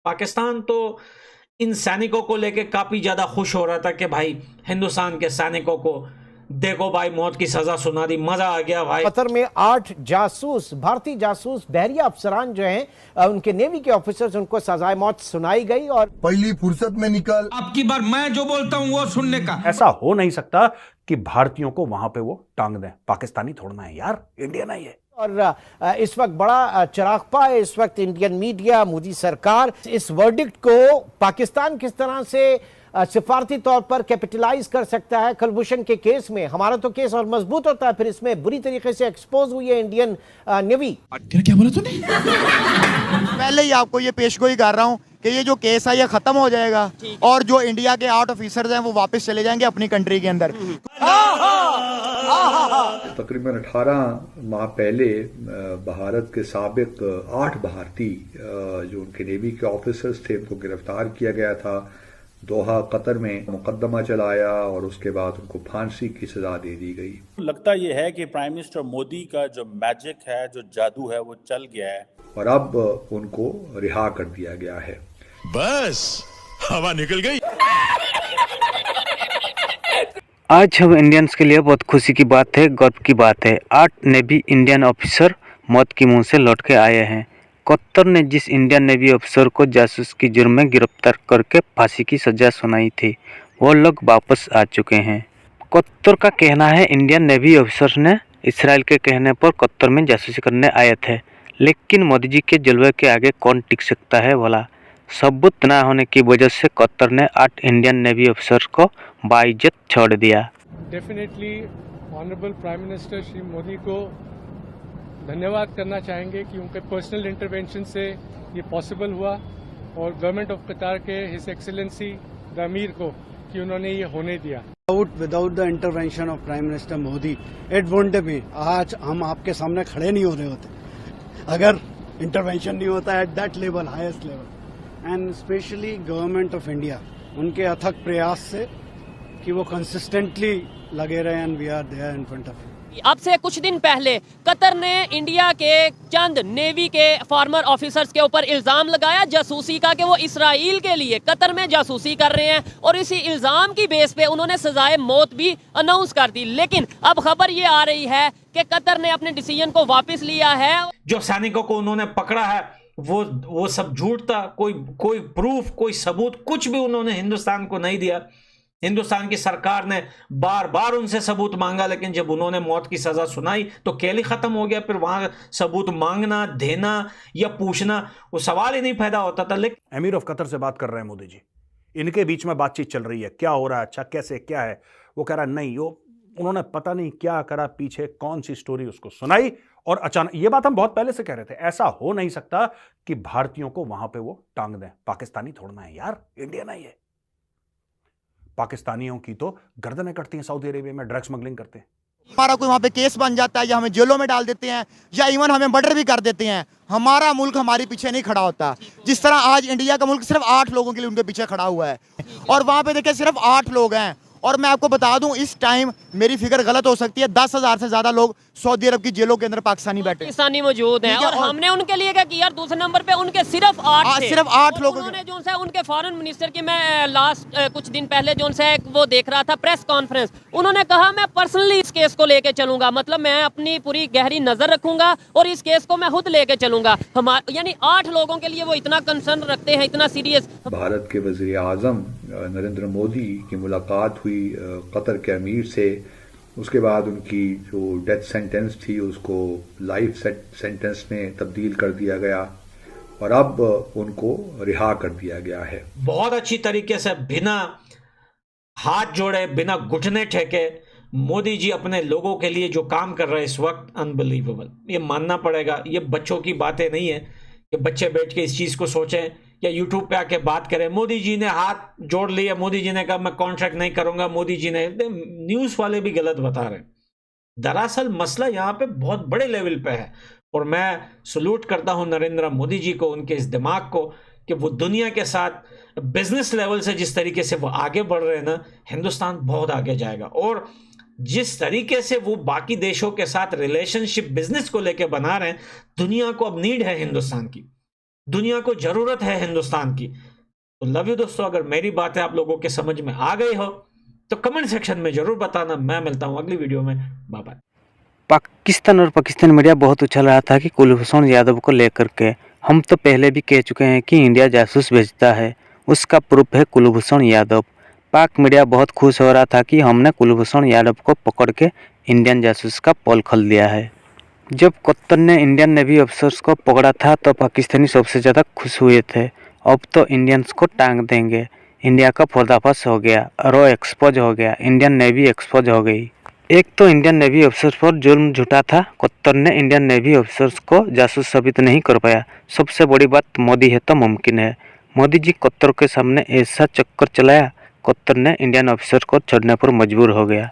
पाकिस्तान तो इन सैनिकों को लेके काफी ज्यादा खुश हो रहा था कि भाई हिंदुस्तान के सैनिकों को देखो भाई मौत की सजा सुना दी, मजा आ गया भाई। कतर में 8 जासूस, भारतीय जासूस बहरिया अफसरान जो हैं, उनके नेवी के ऑफिसर्स, उनको सजाए मौत सुनाई गई और पहली फुर्सत में निकल। अब की बार मैं जो बोलता हूं वो सुनने का। ऐसा हो नहीं सकता कि भारतीयों को वहां पे वो टांग दें। पाकिस्तानी थोड़ना है यार, इंडियन है ये। और इस वक्त बड़ा चरागपा है इस वक्त इंडियन मीडिया, मोदी सरकार इस वर्डिक्ट को पाकिस्तान किस तरह से सिफारती तौर पर कैपिटलाइज कर सकता है। कुलभूषण के केस में हमारा तो केस और मजबूत होता है, फिर इसमें बुरी तरीके से एक्सपोज हुई है इंडियन नेवी। क्या बोला तूने? पहले ही आपको ये पेशगोई कर रहा हूँ कि ये जो केस है ये खत्म हो जाएगा और जो इंडिया के 8 ऑफिसर्स हैं वो वापस चले जाएंगे अपनी कंट्री के अंदर। तकरीबन 18 माह पहले भारत के साबिक 8 भारतीय जो उनके नेवी के ऑफिसर्स थे उनको गिरफ्तार किया गया था। दोहा कतर में मुकदमा चलाया और उसके बाद उनको फांसी की सजा दे दी गई। लगता यह है कि प्राइम मिनिस्टर मोदी का जो मैजिक है, जो जादू है, वो चल गया है और अब उनको रिहा कर दिया गया है। बस हवा निकल गई। आज हम इंडियंस के लिए बहुत खुशी की बात है, गर्व की बात है। 8 नेवी इंडियन ऑफिसर मौत की मुंह से लौट के आए हैं। कतर ने जिस इंडियन नेवी ऑफिसर को जासूस की जुर्म में गिरफ्तार करके फांसी की सजा सुनाई थी, वो लोग वापस आ चुके हैं। कतर का कहना है इंडियन नेवी ऑफिसर ने इसराइल के कहने पर कतर में जासूसी करने आए थे, लेकिन मोदी जी के जलवे के आगे कौन टिक सकता है भला। सबूत न होने की वजह से कतर ने 8 इंडियन नेवी ऑफिसर को बाइज्जत छोड़ दिया। Definitely honourable prime minister Shri Modi को धन्यवाद करना चाहेंगे कि उनके पर्सनल इंटरवेंशन से ये पॉसिबल हुआ और गवर्नमेंट ऑफ कतार के हिज एक्सीलेंसी द अमीर को कि उन्होंने ये होने दिया। Without the intervention of prime minister Modi it won't be, आज हम आपके सामने खड़े नहीं हो रहे होते अगर इंटरवेंशन नहीं होता at that level, highest level. And specially government of India, उनके अथक प्रयास से कि वो कंसिस्टेंटली लगे रहे and we are there in front of. अब से कुछ दिन पहले कतर ने इंडिया के चंद नेवी के फॉर्मर ऑफिसर्स के ऊपर इल्जाम लगाया जासूसी का कि वो इसराइल के लिए कतर में जासूसी कर रहे हैं और इसी इल्जाम की बेस पे उन्होंने सजाए मौत भी अनाउंस कर दी। लेकिन अब खबर ये आ रही है कि कतर ने अपने डिसीजन को वापस लिया है। जो सैनिकों को उन्होंने पकड़ा है वो सब झूठ था। कोई प्रूफ, कोई सबूत, कुछ भी उन्होंने हिंदुस्तान को नहीं दिया। हिंदुस्तान की सरकार ने बार बार उनसे सबूत मांगा, लेकिन जब उन्होंने मौत की सजा सुनाई तो खेल ही खत्म हो गया। फिर वहां सबूत मांगना, देना या पूछना, वो सवाल ही नहीं पैदा होता था। लेकिन अमीर ऑफ कतर से बात कर रहे हैं मोदी जी, इनके बीच में बातचीत चल रही है, क्या हो रहा है, अच्छा कैसे, क्या है। वो कह रहा है नहीं, उन्होंने पता नहीं क्या करा, पीछे कौन सी स्टोरी उसको सुनाई और अचानक। ये बात हम बहुत पहले से कह रहे थे, ऐसा हो नहीं सकता कि भारतीयों को वहां पे वो टांग दें। पाकिस्तानी थोड़ना है यार, इंडियन है ये। पाकिस्तानियों की तो गर्दनें कटती हैं सऊदी अरेबिया में, ड्रग स्मगलिंग करते हैं। हमारा कोई वहां पे केस बन जाता है या हमें जेलों में डाल देते हैं या इवन हमें मर्डर भी कर देते हैं, हमारा मुल्क हमारे पीछे नहीं खड़ा होता। जिस तरह आज इंडिया का मुल्क सिर्फ 8 लोगों के लिए उनके पीछे खड़ा हुआ है और वहां पे देखिए सिर्फ 8 लोग हैं। और मैं आपको बता दूं इस टाइम मेरी फिगर गलत हो सकती है, 10,000 से ज्यादा लोग सऊदी अरब की जेलों के अंदर पाकिस्तानी बैठे पाकिस्तानी मौजूद हैं और हमने उनके लिए क्या किया, दूसरे नंबर पे उनके सिर्फ 8 लोग। उन्होंने जो है उनके फॉरेन मिनिस्टर की, मैं लास्ट कुछ दिन पहले जो है वो देख रहा था प्रेस कॉन्फ्रेंस, उन्होंने कहा मैं पर्सनली इस केस को लेके चलूंगा, मतलब मैं अपनी पूरी गहरी नजर रखूंगा और इस केस को मैं खुद लेके चलूंगा। यानी 8 लोगों के लिए वो इतना कंसर्न रखते हैं, इतना सीरियस। भारत के वजीर आजम नरेंद्र मोदी की मुलाकात हुई कतर के अमीर से, उसके बाद उनकी जो डेथ सेंटेंस थी उसको लाइफ सेंटेंस में तब्दील कर दिया गया और अब उनको रिहा कर दिया गया है। बहुत अच्छी तरीके से बिना हाथ जोड़े, बिना घुटने ठेके मोदी जी अपने लोगों के लिए जो काम कर रहे हैं इस वक्त, अनबिलीवेबल। ये मानना पड़ेगा, ये बच्चों की बातें नहीं है कि बच्चे बैठ के इस चीज को सोचें या यूट्यूब पे आके बात करें। मोदी जी ने हाथ जोड़ लिए, मोदी जी ने कहा मैं कॉन्ट्रैक्ट नहीं करूंगा, मोदी जी ने, न्यूज वाले भी गलत बता रहे हैं। दरअसल मसला यहाँ पे बहुत बड़े लेवल पे है और मैं सलूट करता हूं नरेंद्र मोदी जी को, उनके इस दिमाग को कि वो दुनिया के साथ बिजनेस लेवल से जिस तरीके से वो आगे बढ़ रहे हैं ना, हिंदुस्तान बहुत आगे जाएगा। और जिस तरीके से वो बाकी देशों के साथ रिलेशनशिप बिजनेस को लेकर बना रहे हैं, दुनिया को अब नीड है हिंदुस्तान की। दुनिया को जरूरत है हिंदुस्तान की। तो लव यू दोस्तों, अगर मेरी बातें आप लोगों के समझ में आ गई हो तो कमेंट सेक्शन में जरूर बताना। मैं मिलता हूं अगली वीडियो में, बाय बाय। पाकिस्तान और पाकिस्तान मीडिया बहुत उछल रहा था कि कुलभूषण यादव को लेकर के। हम तो पहले भी कह चुके हैं कि इंडिया जासूस भेजता है, उसका प्रूफ है कुलभूषण यादव। पाक मीडिया बहुत खुश हो रहा था कि हमने कुलभूषण यादव को पकड़ के इंडियन जासूस का पोल खोल दिया है। जब कतर ने इंडियन नेवी अफसर्स को पकड़ा था तो पाकिस्तानी सबसे ज़्यादा खुश हुए थे। अब तो इंडियंस को टांग देंगे। इंडिया का पर्दाफाश हो गया और वो एक्सपोज हो गया, इंडियन नेवी एक्सपोज हो गई। एक तो इंडियन नेवी अफसर्स पर जुल्म झूठा था, कतर ने इंडियन नेवी अफसर्स को जासूस साबित नहीं कर पाया। सबसे बड़ी बात मोदी है तो मुमकिन है। मोदी जी कतर के सामने ऐसा चक्कर चलाया, कतर ने इंडियन अफसर को छोड़ने पर मजबूर हो गया।